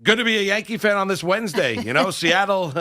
good to be a Yankee fan on this Wednesday. Seattle,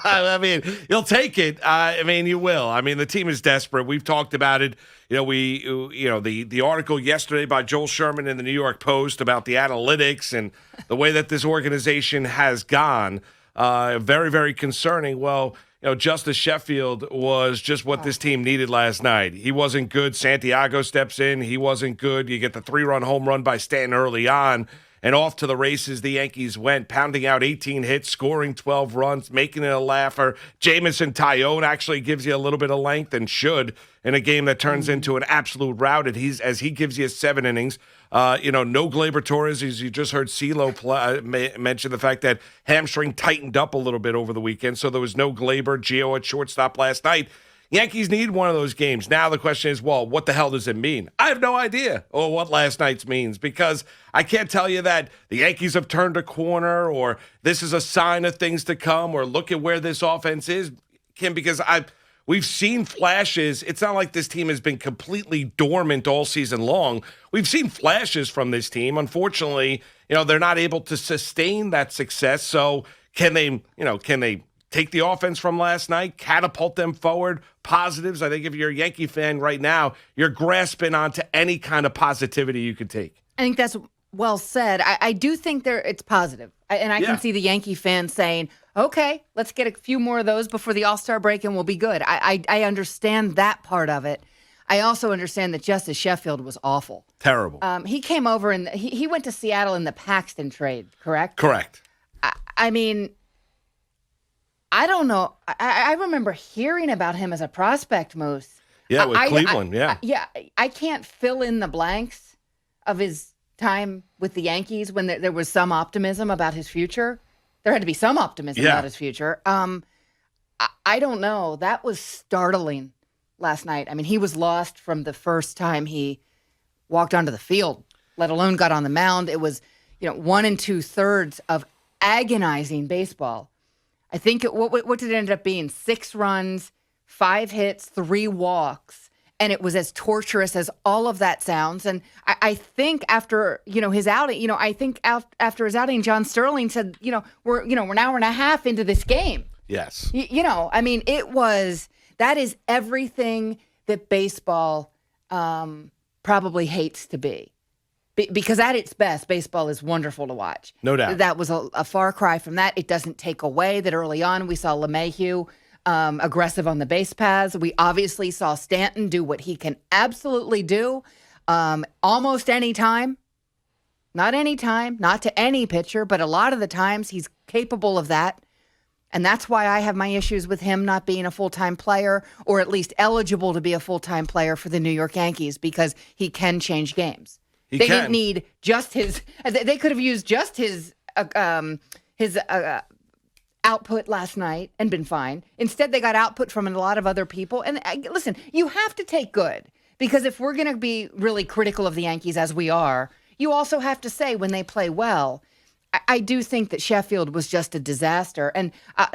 I mean, you'll take it. You will. I mean, the team is desperate. We've talked about it. The article yesterday by Joel Sherman in the New York Post about the analytics and the way that this organization has gone, very, very concerning. Well, Justice Sheffield was just what this team needed last night. He wasn't good. Santiago steps in. He wasn't good. You get the 3-run home run by Stanton early on, and off to the races the Yankees went, pounding out 18 hits, scoring 12 runs, making it a laugher. Jamison Tyone actually gives you a little bit of length and should in a game that turns into an absolute rout as he gives you 7 innings. No Gleyber Torres, as you just heard CeeLo mention the fact that hamstring tightened up a little bit over the weekend, so there was no Gleyber. Gio at shortstop last night. Yankees need one of those games. Now the question is, well, what the hell does it mean? I have no idea what last night's means, because I can't tell you that the Yankees have turned a corner or this is a sign of things to come or look at where this offense is, Kim, because we've seen flashes. It's not like this team has been completely dormant all season long. We've seen flashes from this team. Unfortunately, they're not able to sustain that success. So can they take the offense from last night, catapult them forward? Positives. I think if you're a Yankee fan right now, you're grasping onto any kind of positivity you could take. I think that's well said. I do think it's positive. I can see the Yankee fans saying, okay, let's get a few more of those before the All-Star break and we'll be good. I understand that part of it. I also understand that Justice Sheffield was awful. Terrible. He came over and he went to Seattle in the Paxton trade, correct? Correct. I mean, I don't know. I remember hearing about him as a prospect, Moose. Yeah, with Cleveland, Yeah, I can't fill in the blanks of his time with the Yankees when there was some optimism about his future. There had to be some optimism about his future. I don't know. That was startling last night. I mean, he was lost from the first time he walked onto the field, let alone got on the mound. It was, 1 2/3 of agonizing baseball. I think what did it end up being? 6 runs, 5 hits, 3 walks, and it was as torturous as all of that sounds. And I think after his outing, after his outing, John Sterling said, we're an hour and a half into this game. Yes. That is everything that baseball probably hates to be. Because at its best, baseball is wonderful to watch. No doubt. That was a far cry from that. It doesn't take away that early on we saw LeMahieu aggressive on the base paths. We obviously saw Stanton do what he can absolutely do almost any time. Not any time, not to any pitcher, but a lot of the times he's capable of that. And that's why I have my issues with him not being a full-time player, or at least eligible to be a full-time player for the New York Yankees, because he can change games. They didn't need just his. They could have used just his output last night and been fine. Instead, they got output from a lot of other people. And listen, you have to take good, because if we're going to be really critical of the Yankees, as we are, you also have to say when they play well. I do think that Sheffield was just a disaster. And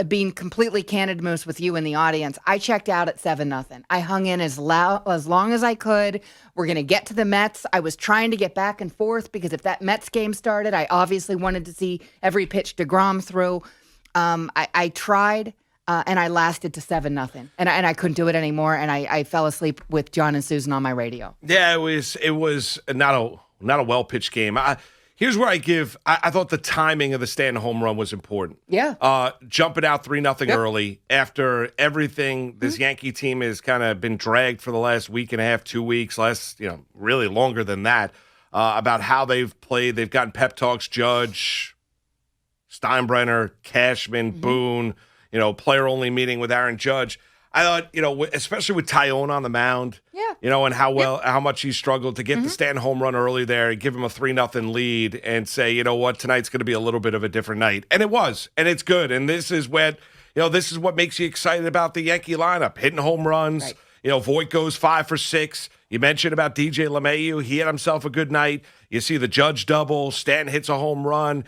being completely candid, Moose, with you in the audience, I checked out at 7-0. I hung in as long as I could. We're going to get to the Mets. I was trying to get back and forth, because if that Mets game started, I obviously wanted to see every pitch DeGrom threw. I tried, and I lasted to 7-0. And I couldn't do it anymore, and I fell asleep with John and Susan on my radio. Yeah, it was not a well-pitched game. Here's where I thought the timing of the Stanton home run was important. Yeah. Jumping out 3-0 early after everything this Yankee team has kind of been dragged for the last week and a half, 2 weeks, really longer than that, about how they've played. They've gotten pep talks, Judge, Steinbrenner, Cashman, Boone, player-only meeting with Aaron Judge. I thought, especially with Tyone on the mound, and how much he struggled to get the Stanton home run early there, give him a 3-0 lead, and say, you know what, tonight's going to be a little bit of a different night. And it was, and it's good. And this is what makes you excited about the Yankee lineup, hitting home runs. Right. Voit goes 5 for 6. You mentioned about DJ LeMahieu. He had himself a good night. You see the Judge double. Stanton hits a home run.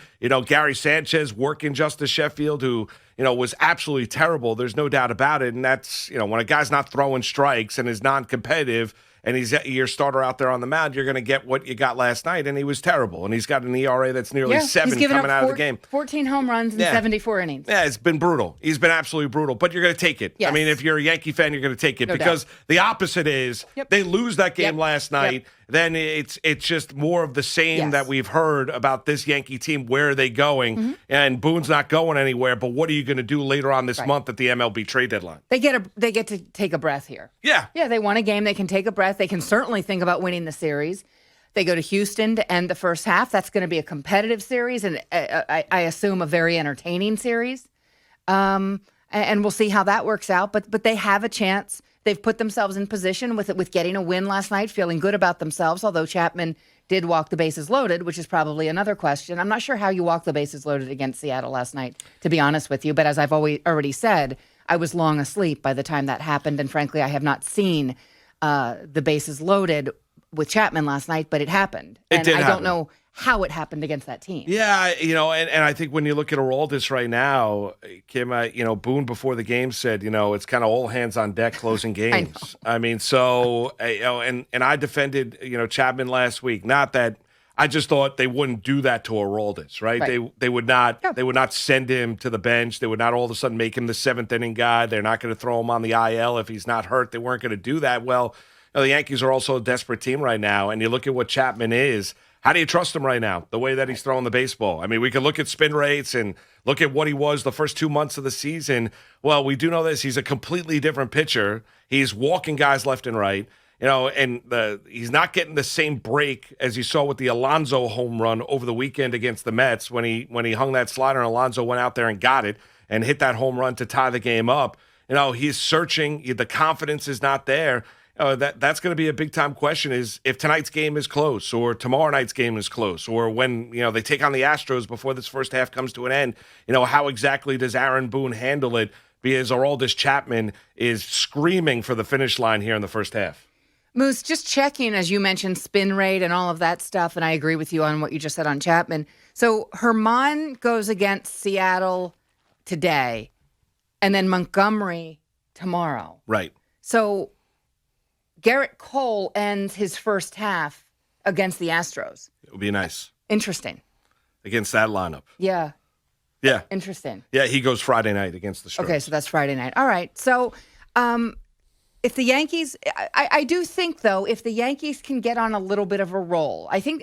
Gary Sanchez working Justice Sheffield, who, was absolutely terrible. There's no doubt about it. And that's, when a guy's not throwing strikes and is non-competitive, and he's your starter out there on the mound, you're going to get what you got last night, and he was terrible. And he's got an ERA that's nearly 7 coming out of the game. 14 home runs in 74 innings. Yeah, it's been brutal. He's been absolutely brutal, but you're going to take it. Yes. I mean, if you're a Yankee fan, you're going to take it because the opposite is they lose that game last night. Then it's just more of the same that we've heard about this Yankee team. Where are they going? And Boone's not going anywhere, but what are you going to do later on this month at the MLB trade deadline? They get to take a breath here. Yeah. Yeah, they won a game. They can take a breath. They can certainly think about winning the series. They go to Houston to end the first half. That's going to be a competitive series, and I assume a very entertaining series. And we'll see how that works out. But they have a chance. They've put themselves in position with getting a win last night, feeling good about themselves, although Chapman did walk the bases loaded, which is probably another question. I'm not sure how you walked the bases loaded against Seattle last night, to be honest with you. But as I've already said, I was long asleep by the time that happened. And frankly, I have not seen the bases loaded with Chapman last night, but it happened. It did happen. I don't know how it happened against that team. Yeah, and I think when you look at Aroldis right now, Kim, Boone before the game said, it's kind of all hands on deck closing games. I mean, so, and I defended, Chapman last week. Not that I just thought they wouldn't do that to Aroldis, right? They would not they would not send him to the bench. They would not all of a sudden make him the 7th inning guy. They're not going to throw him on the IL if he's not hurt. They weren't going to do that. Well, the Yankees are also a desperate team right now, and you look at what Chapman is. How do you trust him right now, the way that he's throwing the baseball? I mean, we could look at spin rates and look at what he was the first 2 months of the season. Well, we do know this. He's a completely different pitcher. He's walking guys left and right, and he's not getting the same break as you saw with the Alonso home run over the weekend against the Mets when he hung that slider and Alonso went out there and got it and hit that home run to tie the game up. He's searching. The confidence is not there. That's going to be a big-time question is if tonight's game is close or tomorrow night's game is close or when, they take on the Astros before this first half comes to an end, how exactly does Aaron Boone handle it because Aroldis Chapman is screaming for the finish line here in the first half? Moose, just checking, as you mentioned, spin rate and all of that stuff, and I agree with you on what you just said on Chapman. So Herman goes against Seattle today and then Montgomery tomorrow. Right. So Garrett Cole ends his first half against the Astros. It would be nice. Interesting. Against that lineup. Yeah. Yeah. Interesting. Yeah, he goes Friday night against the Stros. Okay, so that's Friday night. All right. So if the Yankees, I do think, though, if the Yankees can get on a little bit of a roll, I think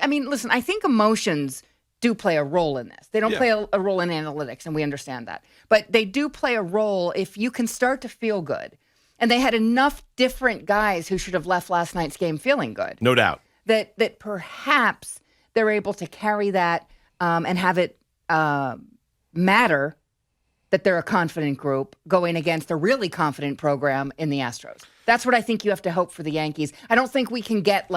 emotions do play a role in this. They don't play a role in analytics, and we understand that. But they do play a role if you can start to feel good. And they had enough different guys who should have left last night's game feeling good. No doubt. That perhaps they're able to carry that and have it matter that they're a confident group going against a really confident program in the Astros. That's what I think you have to hope for the Yankees. I don't think we can get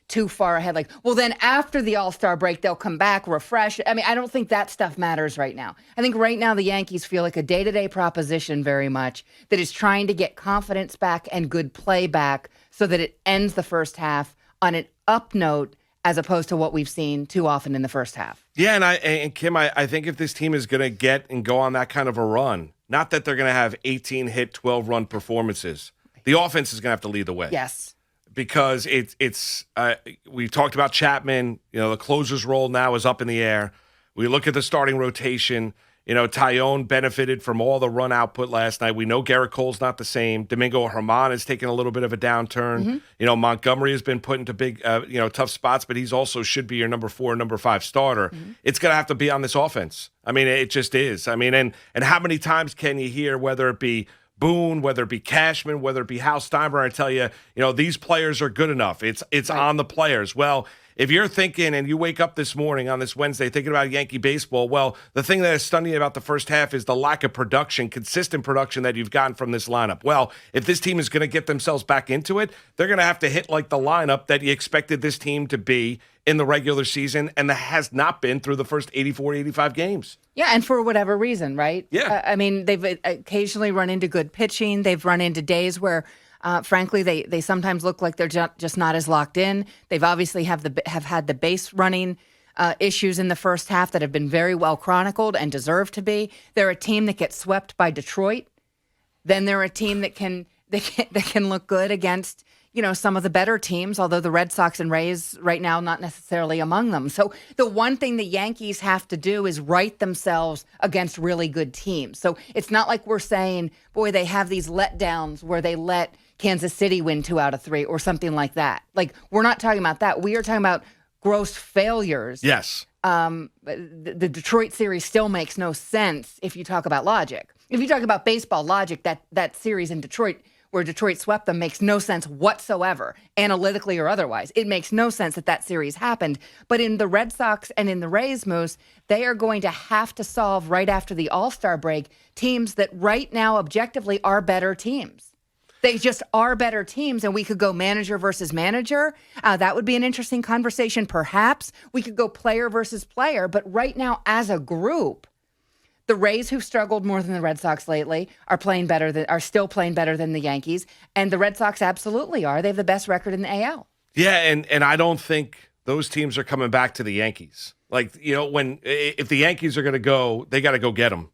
too far ahead. Well, then after the All-Star break, they'll come back, refresh. I mean, I don't think that stuff matters right now. I think right now the Yankees feel like a day-to-day proposition very much that is trying to get confidence back and good play back so that it ends the first half on an up note as opposed to what we've seen too often in the first half. Yeah, and Kim, I think if this team is going to get and go on that kind of a run, not that they're going to have 18-hit, 12-run performances, the offense is going to have to lead the way. Yes. Because we've talked about Chapman, the closer's role now is up in the air. We look at the starting rotation. Tyone benefited from all the run output last night. We know Garrett Cole's not the same. Domingo Herman has taken a little bit of a downturn. Mm-hmm. Montgomery has been put into big, tough spots, but he's also should be your number 4, number 5 starter. Mm-hmm. It's going to have to be on this offense. I mean, it just is. I mean, and how many times can you hear, whether it be Boone, whether it be Cashman, whether it be Hal Steinbrenner, I tell you, these players are good enough. It's right on the players. Well, if you're thinking and you wake up this morning on this Wednesday thinking about Yankee baseball, well, the thing that is stunning about the first half is the lack of production, consistent production that you've gotten from this lineup. Well, if this team is going to get themselves back into it, they're going to have to hit like the lineup that you expected this team to be in the regular season, and that has not been through the first 84, 85 games. Yeah, and for whatever reason, right? Yeah. I mean, they've occasionally run into good pitching. They've run into days where, frankly, they sometimes look like they're just not as locked in. They've obviously have had the base running issues in the first half that have been very well chronicled and deserve to be. They're a team that gets swept by Detroit. Then they're a team that can look good against some of the better teams, although the Red Sox and Rays right now not necessarily among them. So the one thing the Yankees have to do is right themselves against really good teams. So it's not like we're saying, boy, they have these letdowns where they let Kansas City win 2 out of 3 or something like that. Like, we're not talking about that. We are talking about gross failures. Yes. The Detroit series still makes no sense if you talk about logic. If you talk about baseball logic, that series in Detroit where Detroit swept them makes no sense whatsoever, analytically or otherwise. It makes no sense that series happened. But in the Red Sox and in the Rays, Moose, they are going to have to solve right after the All-Star break teams that right now objectively are better teams. They just are better teams, and we could go manager versus manager. That would be an interesting conversation, perhaps. We could go player versus player, but right now, as a group, the Rays, who've struggled more than the Red Sox lately, are still playing better than the Yankees, and the Red Sox absolutely are. They have the best record in the AL. Yeah, and I don't think those teams are coming back to the Yankees. Like, if the Yankees are going to go, they got to go get them.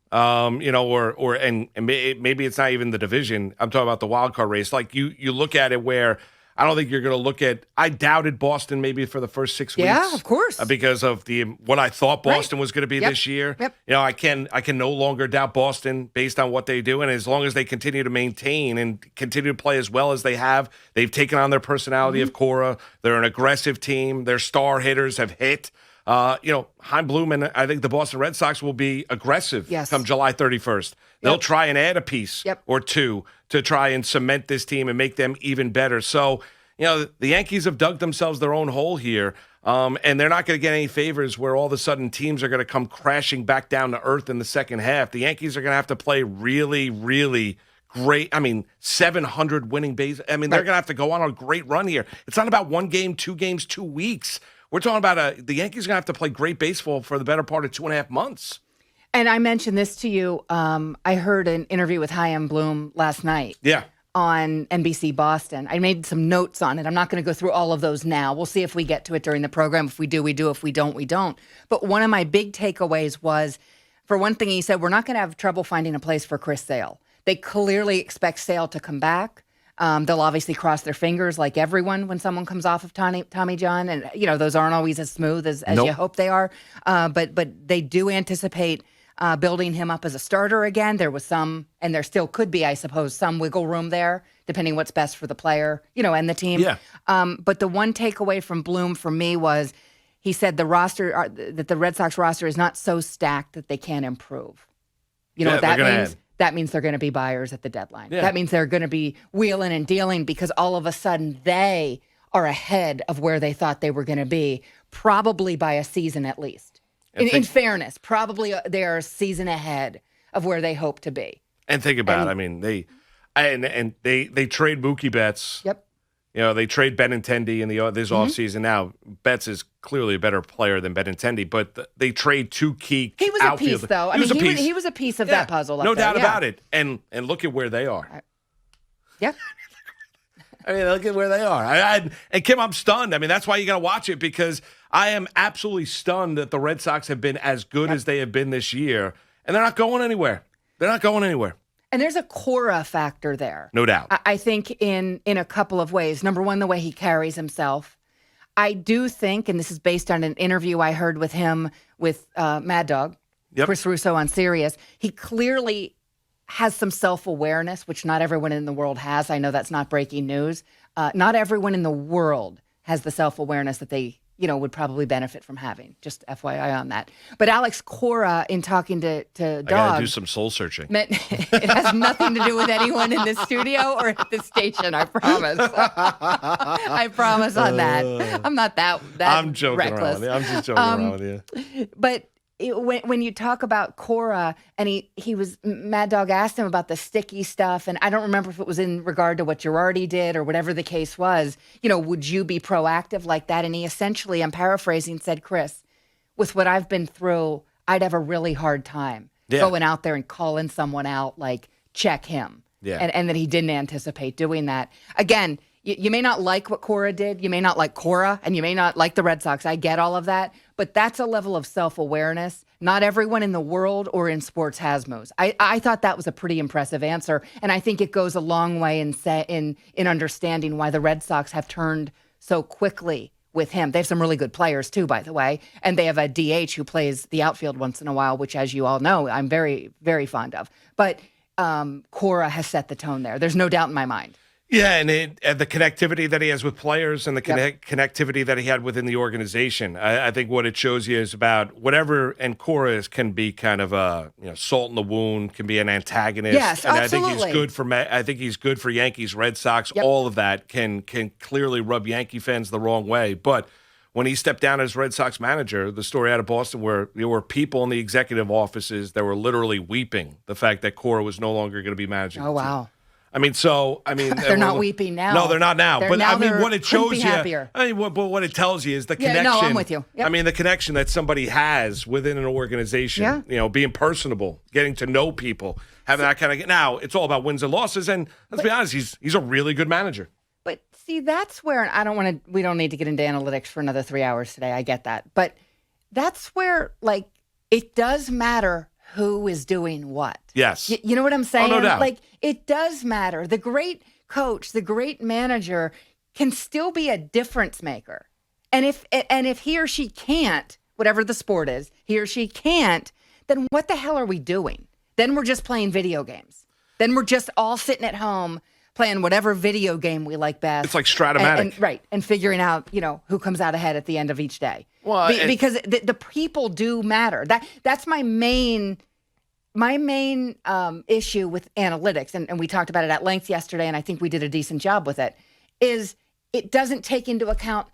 Maybe it's not even the division. I'm talking about the wild card race. Like, you look at it where I don't think you're going to look at. I doubted Boston maybe for the first 6 weeks. Yeah, of course, because of what I thought Boston was going to be this year. Yep. I can no longer doubt Boston based on what they do, and as long as they continue to maintain and continue to play as well as they have, they've taken on their personality of Cora. They're an aggressive team. Their star hitters have hit. Chaim Bloom and I think the Boston Red Sox will be aggressive come July 31st. They'll try and add a piece or two to try and cement this team and make them even better. So, the Yankees have dug themselves their own hole here, and they're not going to get any favors where all of a sudden teams are going to come crashing back down to earth in the second half. The Yankees are going to have to play really, really great. 700 winning base. They're going to have to go on a great run here. It's not about 1 game, 2 games, 2 weeks. We're talking about the Yankees are going to have to play great baseball for the better part of 2.5 months. And I mentioned this to you. I heard an interview with Chaim Bloom last night. Yeah. On NBC Boston. I made some notes on it. I'm not going to go through all of those now. We'll see if we get to it during the program. If we do, we do. If we don't, we don't. But one of my big takeaways was, for one thing, he said, we're not going to have trouble finding a place for Chris Sale. They clearly expect Sale to come back. They'll obviously cross their fingers like everyone when someone comes off of Tommy John. And, those aren't always as smooth as you hope they are. But they do anticipate building him up as a starter again. There was some, and there still could be, I suppose, some wiggle room there, depending what's best for the player, and the team. Yeah. But the one takeaway from Bloom for me was he said that the Red Sox roster is not so stacked that they can't improve. You know what that means? That means they're going to be buyers at the deadline. Yeah. That means they're going to be wheeling and dealing because all of a sudden they are ahead of where they thought they were going to be, probably by a season at least. In fairness, probably they are a season ahead of where they hope to be. And think about it. They trade Mookie Betts. Yep. They trade Benintendi in this offseason. Now, Betts is clearly a better player than Benintendi, but they trade 2 key He was outfielders. A piece, though. He was a piece of that puzzle. No doubt about it. And look at where they are. Yeah. Look at where they are. And Kim, I'm stunned. That's why you got to watch it, because I am absolutely stunned that the Red Sox have been as good as they have been this year, and they're not going anywhere. And there's a Cora factor there. No doubt. I think in a couple of ways. Number one, the way he carries himself. I do think, and this is based on an interview I heard with him with Mad Dog, Chris Russo on Sirius, he clearly has some self-awareness, which not everyone in the world has. I know that's not breaking news. Not everyone in the world has the self-awareness that they would probably benefit from having. Just FYI on that. But Alex Cora, in talking to Dog, I gotta do some soul searching. It has nothing to do with anyone in this studio or at this station. I promise. I promise on that. I'm not that I'm joking reckless. around with you. I'm just joking around with you. But when you talk about Cora, and he was, Mad Dog asked him about the sticky stuff, and I don't remember if it was in regard to what Girardi did or whatever the case was, would you be proactive like that? And he essentially, I'm paraphrasing, said, Chris, with what I've been through, I'd have a really hard time going out there and calling someone out, like, check him. Yeah. And that he didn't anticipate doing that. Again, you may not like what Cora did. You may not like Cora, and you may not like the Red Sox. I get all of that. But that's a level of self-awareness, Not everyone in the world or in sports has moves. I thought that was a pretty impressive answer, and I think it goes a long way in understanding why the Red Sox have turned so quickly with him. They have some really good players too, by the way, and they have a DH who plays the outfield once in a while, which, as you all know, I'm very, very fond of. But Cora has set the tone there. There's no doubt in my mind. Yeah, and the connectivity that he has with players and the connectivity that he had within the organization. I think what it shows you is about whatever, and Cora can be kind of a salt in the wound, can be an antagonist. Yes, and absolutely. I think he's good for Yankees, Red Sox. All of that can clearly rub Yankee fans the wrong way. But when he stepped down as Red Sox manager, the story out of Boston where there were people in the executive offices that were literally weeping the fact that Cora was no longer going to be managing. Oh, wow. They're not weeping now. No, they're not now. What it shows happier. you, what it tells you is the connection. No, I'm with you. Yep. The connection that somebody has within an organization. Yeah. Being personable, getting to know people, having that kind of. Now it's all about wins and losses, and let's be honest, he's a really good manager. But see, that's where we don't need to get into analytics for another 3 hours today. I get that, but that's where it does matter who is doing what. Yes. You know what I'm saying? Oh, no doubt. It does matter. The great coach, the great manager can still be a difference maker. And if he or she can't, whatever the sport is, he or she can't, then what the hell are we doing? Then we're just playing video games. Then we're just all sitting at home playing whatever video game we like best. It's like Stratomatic. And figuring out, who comes out ahead at the end of each day. Well, because the people do matter. That's my main issue with analytics, and we talked about it at length yesterday, and I think we did a decent job with it, is it doesn't take into account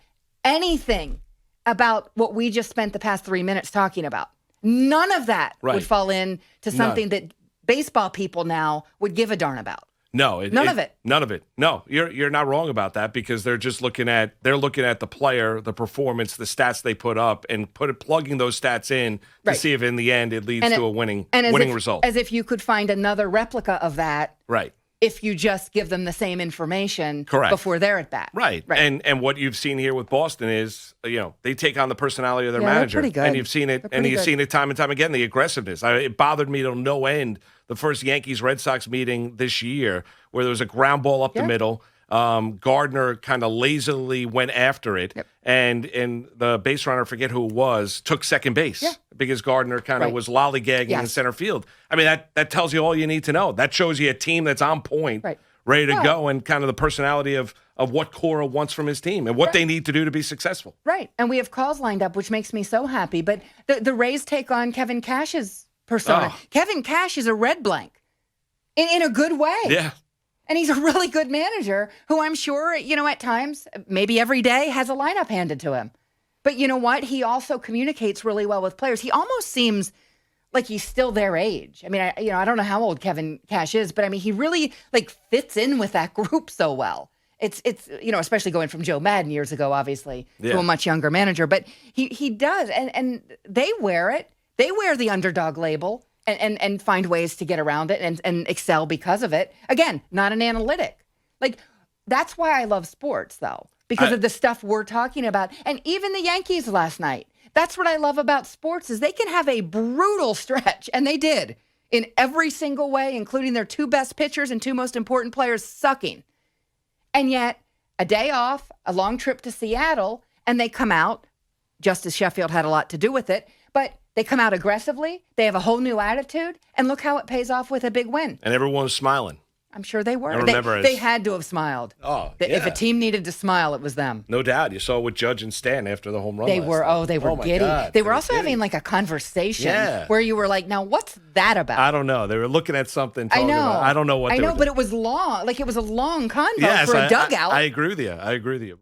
anything about what we just spent the past 3 minutes talking about. None of that would fall into something that baseball people now would give a darn about. No, none of it. None of it. No, you're not wrong about that because they're just looking at the player, the performance, the stats they put up, and plugging those stats in to see if in the end it leads to a winning result. As if you could find another replica of that. Right. If you just give them the same information before they're at bat. Right. And what you've seen here with Boston is, they take on the personality of their manager. They're pretty good. And you've seen it, seen it time and time again, the aggressiveness. It bothered me to no end the first Yankees-Red Sox meeting this year where there was a ground ball up the middle. Gardner kind of lazily went after it, and the base runner, I forget who it was, took second base because Gardner kind of was lollygagging in center field. That tells you all you need to know. That shows you a team that's on point, ready to go, and kind of the personality of what Cora wants from his team and what they need to do to be successful. Right, and we have calls lined up, which makes me so happy. But the Rays take on Kevin Cash's persona. Kevin Cash is a red blank in a good way. Yeah. And he's a really good manager who I'm sure, at times, maybe every day, has a lineup handed to him. But you know what? He also communicates really well with players. He almost seems like he's still their age. I don't know how old Kevin Cash is, but he really fits in with that group so well. It's especially going from Joe Madden years ago, obviously, to a much younger manager. But he does, and they wear it. They wear the underdog label. And find ways to get around it and excel because of it. Again, not an analytic. That's why I love sports, though, because of the stuff we're talking about. And even the Yankees last night. That's what I love about sports is they can have a brutal stretch, and they did, in every single way, including their two best pitchers and two most important players sucking. And yet, a day off, a long trip to Seattle, and they come out, Justice Sheffield had a lot to do with it, but they come out aggressively. They have a whole new attitude. And look how it pays off with a big win. And everyone's smiling. I'm sure they were. I remember they had to have smiled. Oh, If a team needed to smile, it was them. No doubt. You saw with Judge and Stan after the home run. They were giddy. God, they were also having a conversation where you were like, now what's that about? I don't know. They were looking at something. I know. I don't know what they were doing. But it was long. It was a long convo for a dugout. I agree with you.